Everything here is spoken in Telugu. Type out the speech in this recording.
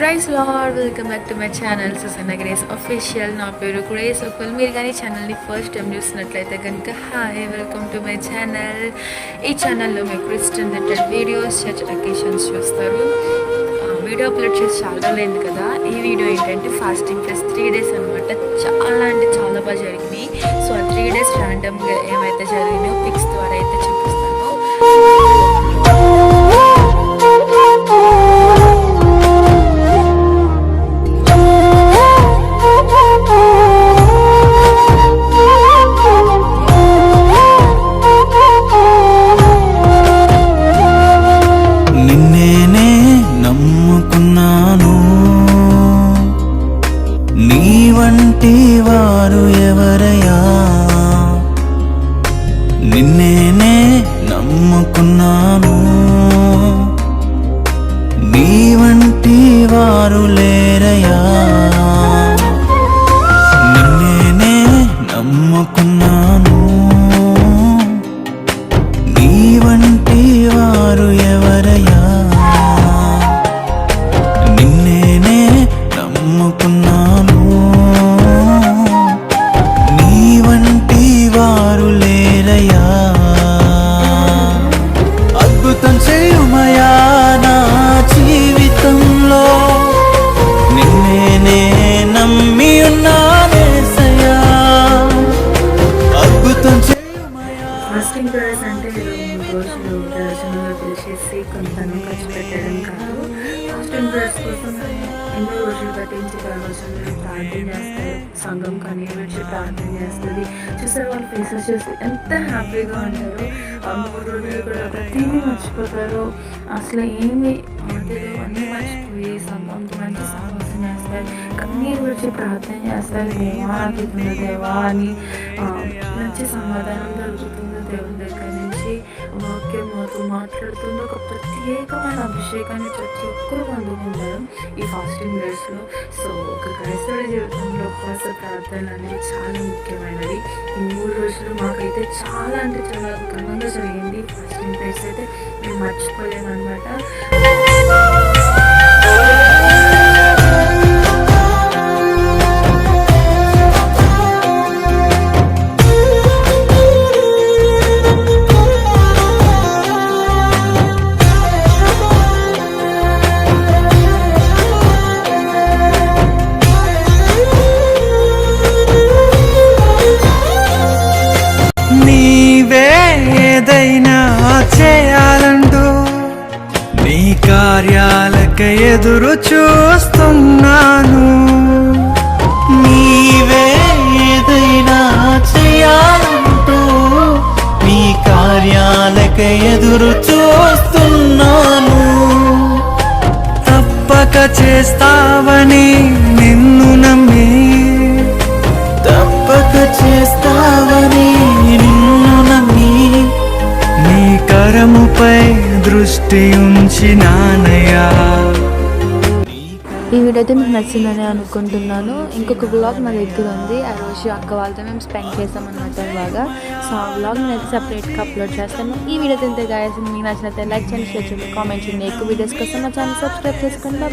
Praise lord, welcome back to my channel Susanna Grace official. నా పేరు గ్రేస్ ఒకవేళ మీరు కానీ ఛానల్ని ఫస్ట్ టైం చూస్తున్నట్లయితే కనుక hi, welcome to my channel. ఈ ఛానల్లో మీరు Christian related videos, church occasions చూస్తారు. వీడియో అప్లోడ్ చేసి చాలా లేదు కదా. ఈ వీడియో ఏంటంటే ఫాస్టింగ్ ప్లస్ 3 days అనమాట. చాలా అంటే చాలా బాగా జరిగినాయి. సో ఆ 3 days ర్యాండమ్గా ఏమైతే జరిగినాయో పిక్స్ ద్వారా అయితే చూపిస్తాను. వారు ఎవరయ్యా, నిన్నేనే నమ్ముకున్నాను, నీ వంటి వారు లేరయ్యా. నిన్నేనే నమ్ముకున్నాను, నీ వంటి వారు ఎవరయ్యా, నిన్నేనే నమ్ముకున్నాను, వారు లేరయ్యా. అద్భుతం చేయుమయా నా జీవితంలో, నిన్నే నమ్మి ఉన్నానేసయ్యా. అద్భుతం చేయుమయా. ఫాస్టింగ్ ప్రేయర్స్ అంటే 3 రోజులు దర్శనంలో పిలిచేసి కొంత ఖర్చు పెట్టడం కాదు. ఫాస్టింగ్ ప్రేయర్స్ కోసం ఎన్నో రోజులు పట్టించి ప్రవచనలు ప్రార్థన చేస్తారు. సంఘం కానీ వచ్చి ప్రార్థన చేస్తుంది. చూసారు వాళ్ళ ఫేసెస్ చూసి ఎంత హ్యాపీగా ఉంటారో. 3 రోజులు కూడా ప్రతిదీ మర్చిపోతారు. అసలు ఏమి తెలియదు, అన్నీ మర్చిపోయి సంఘంతో మంచి సహవాసం చేస్తారు. కన్నీరు వచ్చి ప్రార్థన చేస్తారు. దేవా నాకుతుంది దేవా అని మంచి సమాధానం దొరుకుతుంది దేవుని దగ్గర నుంచి. వాక్యం మాతో మాట్లాడుతుంది. ఒక ప్రత్యేకమైన అభిషేకాన్ని ప్రతి ఒక్కరు పొందుకుంటారు ఈ ఫాస్టింగ్ డేస్లో. సో ఒక క్రైస్తవుడి జీవితంలో ఉపవాస ప్రార్థన అనేది చాలా ముఖ్యమైనది. ఈ 3 రోజులు మాకైతే చాలా అంటే చాలా ఘనంగా జరిగింది. ఫాస్టింగ్ డేస్ అయితే మేము మర్చిపోలేమన్నమాట. ఏదైనా చేయాలంటూ నీ కార్యాలకై ఎదురు చూస్తున్నాను. నీవే ఏదైనా చేయాలంటూ నీ కార్యాలకై ఎదురు చూస్తున్నాను. తప్పక చేస్తావని నిన్ను నమ్మి, తప్పక చేస్తావని నిన్ను నమ్మి, నీ కరముపై దృష్టి ఉంచినానయ్యా. ఈ వీడియో అయితే మీకు నచ్చిందని అనుకుంటున్నాను. ఇంకొక బ్లాగ్ నా దగ్గర ఉంది. ఆ రోజు అక్క వాళ్ళతో మేము స్పెండ్ చేస్తామన్నమాట బాగా. సో ఆ బ్లాగ్ నేను సెపరేట్గా అప్లోడ్ చేస్తాను. ఈ వీడియో తింటే గాయస్ మీకు నచ్చినట్లయితే లైక్ చేయండి, షేర్ చేయండి, కామెంట్ చేయండి. ఎక్కువ వీడియోస్ కోసం నా ఛానల్ సబ్స్క్రైబ్ చేసుకోండి.